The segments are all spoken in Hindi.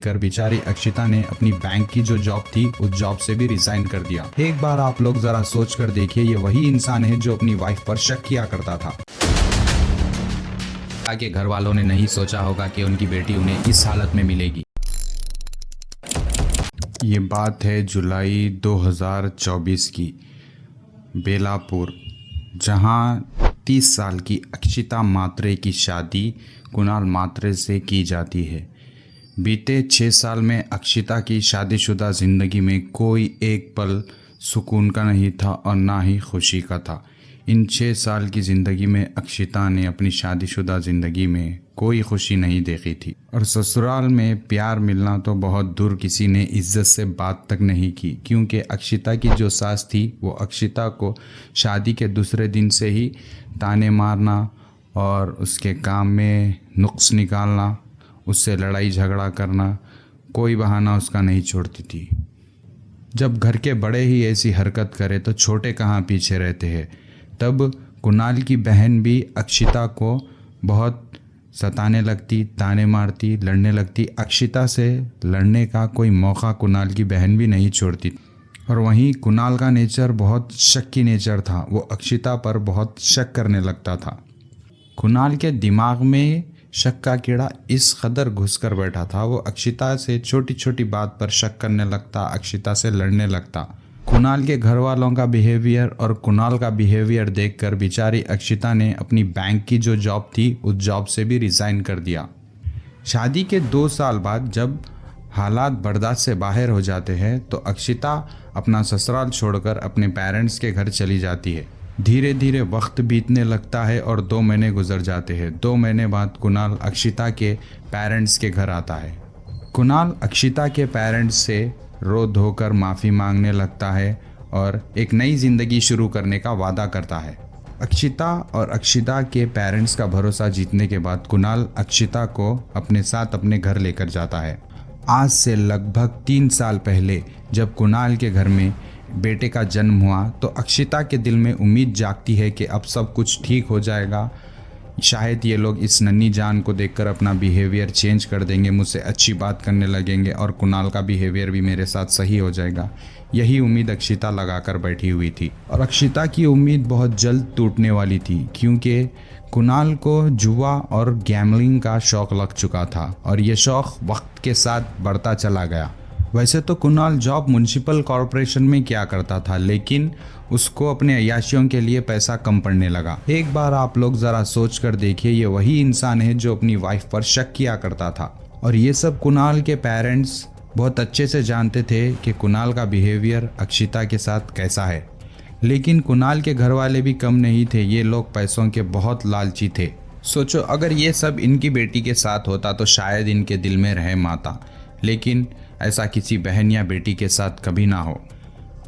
कर बेचारी अक्षिता ने अपनी बैंक की जो जॉब थी उस जॉब से भी रिजाइन कर दिया। एक बार आप लोग जरा सोच कर देखिए, ये वही इंसान है जो अपनी वाइफ पर शक किया करता था। आगे घर वालों ने नहीं सोचा होगा कि उनकी बेटी उन्हें इस हालत में मिलेगी। ये बात है जुलाई 2024 की, बेलापुर, जहां 30 साल की अक्षिता मात्रे की शादी कुणाल मात्रे से की जाती है। बीते 6 साल में अक्षिता की शादीशुदा ज़िंदगी में कोई एक पल सुकून का नहीं था और ना ही खुशी का था। इन 6 साल की ज़िंदगी में अक्षिता ने अपनी शादीशुदा ज़िंदगी में कोई खुशी नहीं देखी थी और ससुराल में प्यार मिलना तो बहुत दूर, किसी ने इज्जत से बात तक नहीं की, क्योंकि अक्षिता की जो सास थी वो अक्षिता को शादी के दूसरे दिन से ही ताने मारना और उसके काम में नुक्स निकालना, उससे लड़ाई झगड़ा करना, कोई बहाना उसका नहीं छोड़ती थी। जब घर के बड़े ही ऐसी हरकत करे तो छोटे कहाँ पीछे रहते हैं। तब कुणाल की बहन भी अक्षिता को बहुत सताने लगती, ताने मारती, लड़ने लगती। अक्षिता से लड़ने का कोई मौका कुणाल की बहन भी नहीं छोड़ती। और वहीं कुणाल का नेचर बहुत शक्की नेचर था, वो अक्षिता पर बहुत शक करने लगता था। कुणाल के दिमाग में शक का कीड़ा इस कदर घुस कर बैठा था, वो अक्षिता से छोटी छोटी बात पर शक करने लगता, अक्षिता से लड़ने लगता। कुणाल के घर वालों का बिहेवियर और कुणाल का बिहेवियर देखकर बेचारी अक्षिता ने अपनी बैंक की जो जॉब थी उस जॉब से भी रिज़ाइन कर दिया। शादी के 2 साल बाद जब हालात बर्दाश्त से बाहर हो जाते हैं तो अक्षिता अपना ससुराल छोड़कर अपने पेरेंट्स के घर चली जाती है। धीरे धीरे वक्त बीतने लगता है और 2 महीने गुजर जाते हैं। 2 महीने बाद कुणाल अक्षिता के पेरेंट्स के घर आता है। कुणाल अक्षिता के पेरेंट्स से रो धोकर माफ़ी मांगने लगता है और एक नई ज़िंदगी शुरू करने का वादा करता है। अक्षिता और अक्षिता के पेरेंट्स का भरोसा जीतने के बाद कुणाल अक्षिता को अपने साथ अपने घर लेकर जाता है। आज से लगभग 3 साल पहले जब कुणाल के घर में बेटे का जन्म हुआ तो अक्षिता के दिल में उम्मीद जागती है कि अब सब कुछ ठीक हो जाएगा, शायद ये लोग इस नन्ही जान को देखकर अपना बिहेवियर चेंज कर देंगे, मुझसे अच्छी बात करने लगेंगे और कुणाल का बिहेवियर भी मेरे साथ सही हो जाएगा। यही उम्मीद अक्षिता लगाकर बैठी हुई थी और अक्षिता की उम्मीद बहुत जल्द टूटने वाली थी, क्योंकि कुणाल को जुआ और गैमलिंग का शौक़ लग चुका था और ये शौक़ वक्त के साथ बढ़ता चला गया। वैसे तो कुणाल जॉब म्युनिसिपल कॉरपोरेशन में क्या करता था, लेकिन उसको अपने अय्याशियों के लिए पैसा कम पड़ने लगा। एक बार आप लोग ज़रा सोच कर देखिए, ये वही इंसान है जो अपनी वाइफ पर शक किया करता था और ये सब कुणाल के पेरेंट्स बहुत अच्छे से जानते थे कि कुणाल का बिहेवियर अक्षिता के साथ कैसा है। लेकिन कुणाल के घर वाले भी कम नहीं थे, ये लोग पैसों के बहुत लालची थे। सोचो अगर ये सब इनकी बेटी के साथ होता तो शायद इनके दिल में रहम आता, लेकिन ऐसा किसी बहन या बेटी के साथ कभी ना हो।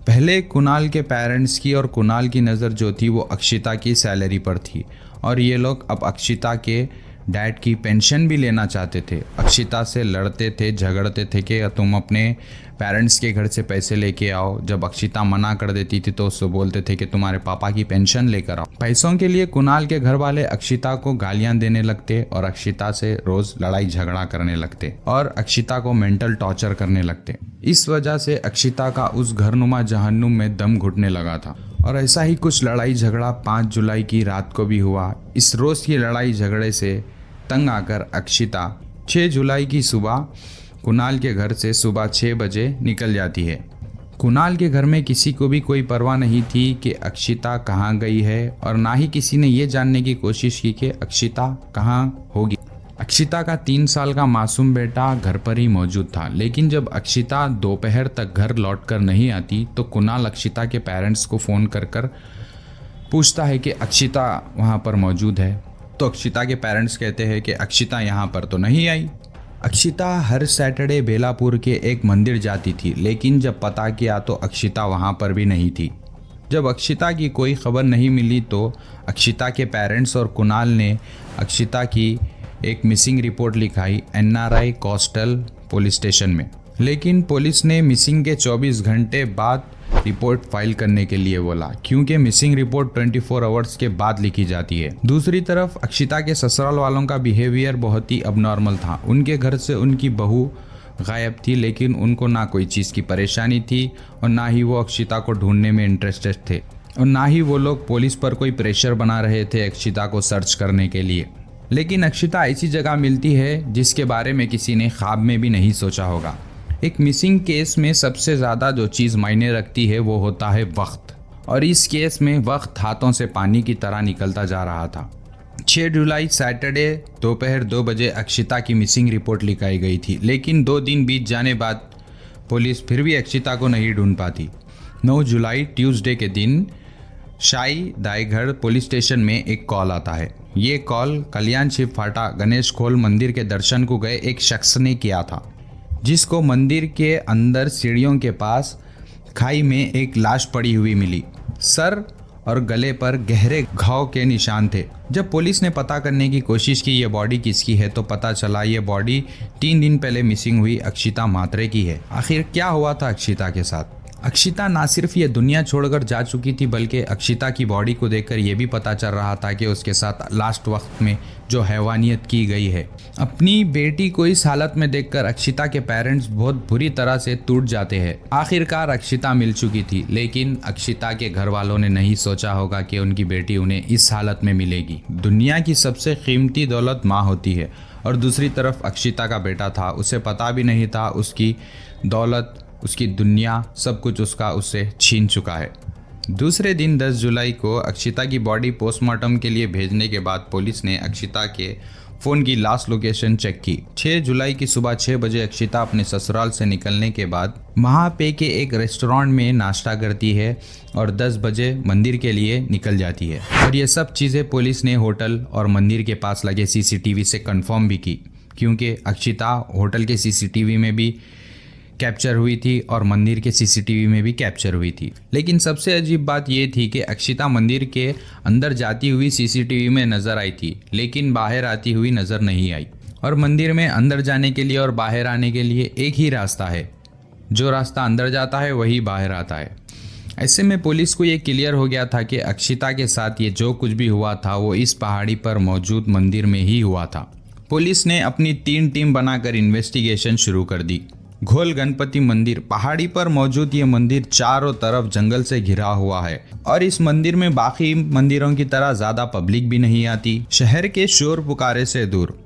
पहले कुणाल के पेरेंट्स की और कुणाल की नज़र जो थी वो अक्षिता की सैलरी पर थी और ये लोग अब अक्षिता के डैड की पेंशन भी लेना चाहते थे। अक्षिता से लड़ते थे, झगड़ते थे कि तुम अपने पेरेंट्स के घर से पैसे लेके आओ। जब अक्षिता मना कर देती थी तो उससे बोलते थे कि तुम्हारे पापा की पेंशन लेकर आओ। पैसों के लिए कुणाल के घर वाले अक्षिता को गालियां देने लगते और अक्षिता से रोज लड़ाई झगड़ा करने लगते और अक्षिता को मेंटल टॉर्चर करने लगते। इस वजह से अक्षिता का उस घरनुमा जहन्नुम में दम घुटने लगा था और ऐसा ही कुछ लड़ाई झगड़ा 5 जुलाई की रात को भी हुआ। इस रोज़ की लड़ाई झगड़े से तंग आकर अक्षिता 6 जुलाई की सुबह कुणाल के घर से सुबह 6 बजे निकल जाती है। कुणाल के घर में किसी को भी कोई परवाह नहीं थी कि अक्षिता कहाँ गई है और ना ही किसी ने ये जानने की कोशिश की कि अक्षिता कहाँ होगी। अक्षिता का 3 साल का मासूम बेटा घर पर ही मौजूद था, लेकिन जब अक्षिता दोपहर तक घर लौटकर नहीं आती तो कुणाल अक्षिता के पेरेंट्स को फ़ोन कर पूछता है कि अक्षिता वहाँ पर मौजूद है। तो अक्षिता के पेरेंट्स कहते हैं कि अक्षिता यहाँ पर तो नहीं आई। अक्षिता हर सैटरडे बेलापुर के एक मंदिर जाती थी, लेकिन जब पता किया तो अक्षिता वहाँ पर भी नहीं थी। जब अक्षिता की कोई खबर नहीं मिली तो अक्षिता के पेरेंट्स और कुणाल ने अक्षिता की एक मिसिंग रिपोर्ट लिखाई NRI कोस्टल पुलिस स्टेशन में, लेकिन पुलिस ने मिसिंग के 24 घंटे बाद रिपोर्ट फाइल करने के लिए बोला, क्योंकि मिसिंग रिपोर्ट 24 आवर्स के बाद लिखी जाती है। दूसरी तरफ अक्षिता के ससुराल वालों का बिहेवियर बहुत ही अबनॉर्मल था। उनके घर से उनकी बहू गायब थी, लेकिन उनको ना कोई चीज़ की परेशानी थी और ना ही वो अक्षिता को ढूंढने में इंटरेस्टेड थे और ना ही वो लोग पुलिस पर कोई प्रेशर बना रहे थे अक्षिता को सर्च करने के लिए। लेकिन अक्षिता ऐसी जगह मिलती है जिसके बारे में किसी ने ख्वाब में भी नहीं सोचा होगा। एक मिसिंग केस में सबसे ज़्यादा जो चीज़ मायने रखती है वो होता है वक्त, और इस केस में वक्त हाथों से पानी की तरह निकलता जा रहा था। 6 जुलाई सैटरडे दोपहर 2 बजे अक्षिता की मिसिंग रिपोर्ट लिखाई गई थी, लेकिन 2 दिन बीत जाने बाद पुलिस फिर भी अक्षिता को नहीं ढूंढ पाती। 9 जुलाई ट्यूसडे के दिन शाई दाईगढ़ पुलिस स्टेशन में एक कॉल आता है। ये कॉल कल्याण शिव फाटा गणेश खोल मंदिर के दर्शन को गए एक शख्स ने किया था, जिसको मंदिर के अंदर सीढ़ियों के पास खाई में एक लाश पड़ी हुई मिली। सर और गले पर गहरे घाव के निशान थे। जब पुलिस ने पता करने की कोशिश की ये बॉडी किसकी है तो पता चला ये बॉडी 3 दिन पहले मिसिंग हुई अक्षिता म्हात्रे की है। आखिर क्या हुआ था अक्षिता के साथ? अक्षिता ना सिर्फ ये दुनिया छोड़कर जा चुकी थी, बल्कि अक्षिता की बॉडी को देखकर ये भी पता चल रहा था कि उसके साथ लास्ट वक्त में जो हैवानियत की गई है। अपनी बेटी को इस हालत में देखकर अक्षिता के पेरेंट्स बहुत बुरी तरह से टूट जाते हैं। आखिरकार अक्षिता मिल चुकी थी, लेकिन अक्षिता के घर वालों ने नहीं सोचा होगा कि उनकी बेटी उन्हें इस हालत में मिलेगी। दुनिया की सबसे कीमती दौलत माँ होती है और दूसरी तरफ अक्षिता का बेटा था। उसे पता भी नहीं था उसकी दौलत, उसकी दुनिया, सब कुछ उसका उससे छीन चुका है। दूसरे दिन 10 जुलाई को अक्षिता की बॉडी पोस्टमार्टम के लिए भेजने के बाद पुलिस ने अक्षिता के फ़ोन की लास्ट लोकेशन चेक की। 6 जुलाई की सुबह 6 बजे अक्षिता अपने ससुराल से निकलने के बाद महापे के एक रेस्टोरेंट में नाश्ता करती है और 10 बजे मंदिर के लिए निकल जाती है। और ये सब चीज़ें पुलिस ने होटल और मंदिर के पास लगे CCTV से कंफर्म भी की, क्योंकि अक्षिता होटल के CCTV में भी कैप्चर हुई थी और मंदिर के CCTV में भी कैप्चर हुई थी। लेकिन सबसे अजीब बात यह थी कि अक्षिता मंदिर के अंदर जाती हुई CCTV में नज़र आई थी, लेकिन बाहर आती हुई नज़र नहीं आई। और मंदिर में अंदर जाने के लिए और बाहर आने के लिए एक ही रास्ता है, जो रास्ता अंदर जाता है वही बाहर आता है। ऐसे में पुलिस को ये क्लियर हो गया था कि अक्षिता के साथ ये जो कुछ भी हुआ था वो इस पहाड़ी पर मौजूद मंदिर में ही हुआ था। पुलिस ने अपनी 3 टीम बनाकर इन्वेस्टिगेशन शुरू कर दी। घोल गणपति मंदिर, पहाड़ी पर मौजूद ये मंदिर चारों तरफ जंगल से घिरा हुआ है और इस मंदिर में बाकी मंदिरों की तरह ज़्यादा पब्लिक भी नहीं आती। शहर के शोर पुकारे से दूर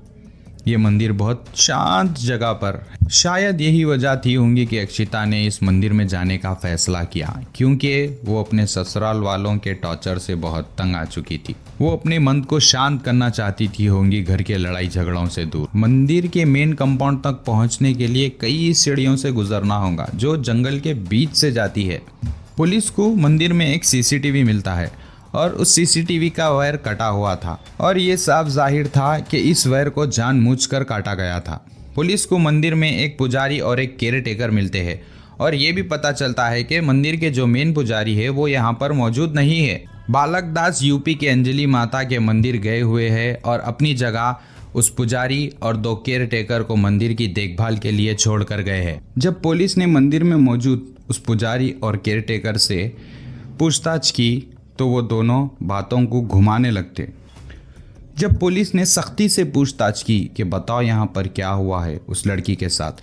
ये मंदिर बहुत शांत जगह पर। शायद यही वजह थी होंगी कि अक्षिता ने इस मंदिर में जाने का फैसला किया, क्योंकि वो अपने ससुराल वालों के टॉर्चर से बहुत तंग आ चुकी थी। वो अपने मन को शांत करना चाहती थी होंगी घर के लड़ाई झगड़ों से दूर। मंदिर के मेन कंपाउंड तक पहुंचने के लिए कई सीढ़ियों से गुजरना होगा जो जंगल के बीच से जाती है। पुलिस को मंदिर में एक CCTV मिलता है और उस CCTV का वायर कटा हुआ था और ये साफ जाहिर था कि इस वायर को जानबूझकर काटा गया था। पुलिस को मंदिर में एक पुजारी और एक केयर टेकर मिलते हैं और ये भी पता चलता है कि मंदिर के जो मेन पुजारी है वो यहाँ पर मौजूद नहीं है। बालक दास UP के अंजलि माता के मंदिर गए हुए हैं और अपनी जगह उस पुजारी और 2 केयर टेकर को मंदिर की देखभाल के लिए छोड़ कर गए हैं। जब पुलिस ने मंदिर में मौजूद उस पुजारी और केयर टेकर से पूछताछ की तो वो दोनों बातों को घुमाने लगते। जब पुलिस ने सख्ती से पूछताछ की कि बताओ यहाँ पर क्या हुआ है उस लड़की के साथ,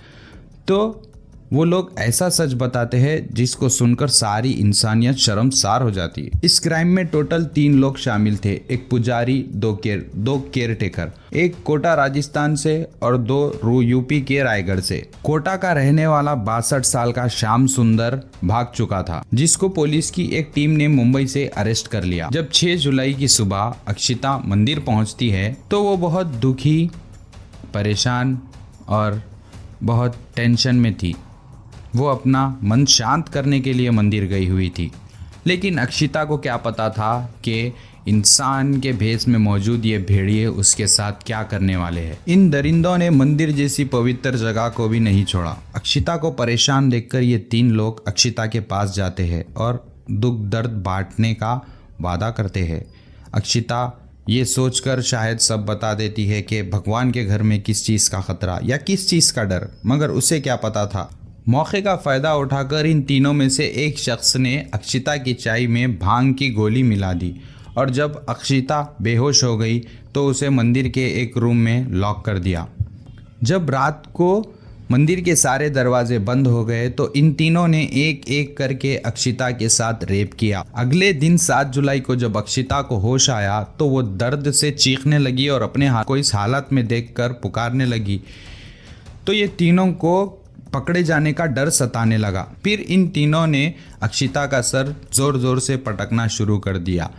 तो वो लोग ऐसा सच बताते हैं जिसको सुनकर सारी इंसानियत शर्मसार हो जाती है। इस क्राइम में टोटल 3 लोग शामिल थे, एक पुजारी, 2 केयर टेकर, एक कोटा राजस्थान से और 2 UP के रायगढ़ से। कोटा का रहने वाला 62 साल का श्याम सुंदर भाग चुका था, जिसको पुलिस की एक टीम ने मुंबई से अरेस्ट कर लिया। जब 6 जुलाई की सुबह अक्षिता मंदिर पहुंचती है तो वो बहुत दुखी, परेशान और बहुत टेंशन में थी। वो अपना मन शांत करने के लिए मंदिर गई हुई थी, लेकिन अक्षिता को क्या पता था कि इंसान के भेष में मौजूद ये भेड़िए उसके साथ क्या करने वाले हैं। इन दरिंदों ने मंदिर जैसी पवित्र जगह को भी नहीं छोड़ा। अक्षिता को परेशान देखकर ये 3 लोग अक्षिता के पास जाते हैं और दुख दर्द बांटने का वादा करते हैं। अक्षिता ये सोचकर शायद सब बता देती है कि भगवान के घर में किस चीज़ का खतरा या किस चीज़ का डर, मगर उसे क्या पता था। मौके का फ़ायदा उठाकर इन तीनों में से एक शख्स ने अक्षिता की चाय में भांग की गोली मिला दी और जब अक्षिता बेहोश हो गई तो उसे मंदिर के एक रूम में लॉक कर दिया। जब रात को मंदिर के सारे दरवाजे बंद हो गए तो इन तीनों ने एक एक करके अक्षिता के साथ रेप किया। अगले दिन 7 जुलाई को जब अक्षिता को होश आया तो वो दर्द से चीखने लगी और अपने हाथ को इस हालत में देखकर पुकारने लगी। तो ये तीनों को पकड़े जाने का डर सताने लगा। फिर इन तीनों ने अक्षिता का सर जोर जोर से पटकना शुरू कर दिया।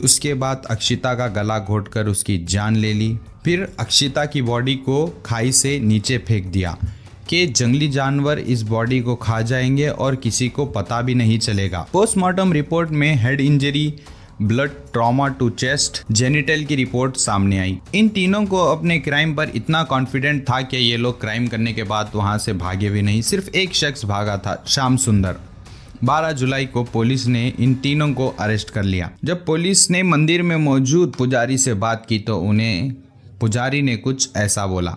उसके बाद अक्षिता का गला घोंटकर उसकी जान ले ली। फिर अक्षिता की बॉडी को खाई से नीचे फेंक दिया कि जंगली जानवर इस बॉडी को खा जाएंगे और किसी को पता भी नहीं चलेगा। पोस्टमार्टम रिपोर्ट में head injury, blood trauma to chest, genital की रिपोर्ट सामने आई। इन तीनों को अपने क्राइम पर इतना कॉन्फिडेंट था कि ये लोग क्राइम करने के बाद वहां से भागे भी नहीं। सिर्फ एक शख्स भागा था, श्याम सुंदर। 12 जुलाई को पुलिस ने इन तीनों को अरेस्ट कर लिया। जब पुलिस ने मंदिर में मौजूद पुजारी से बात की तो उन्हें पुजारी ने कुछ ऐसा बोला।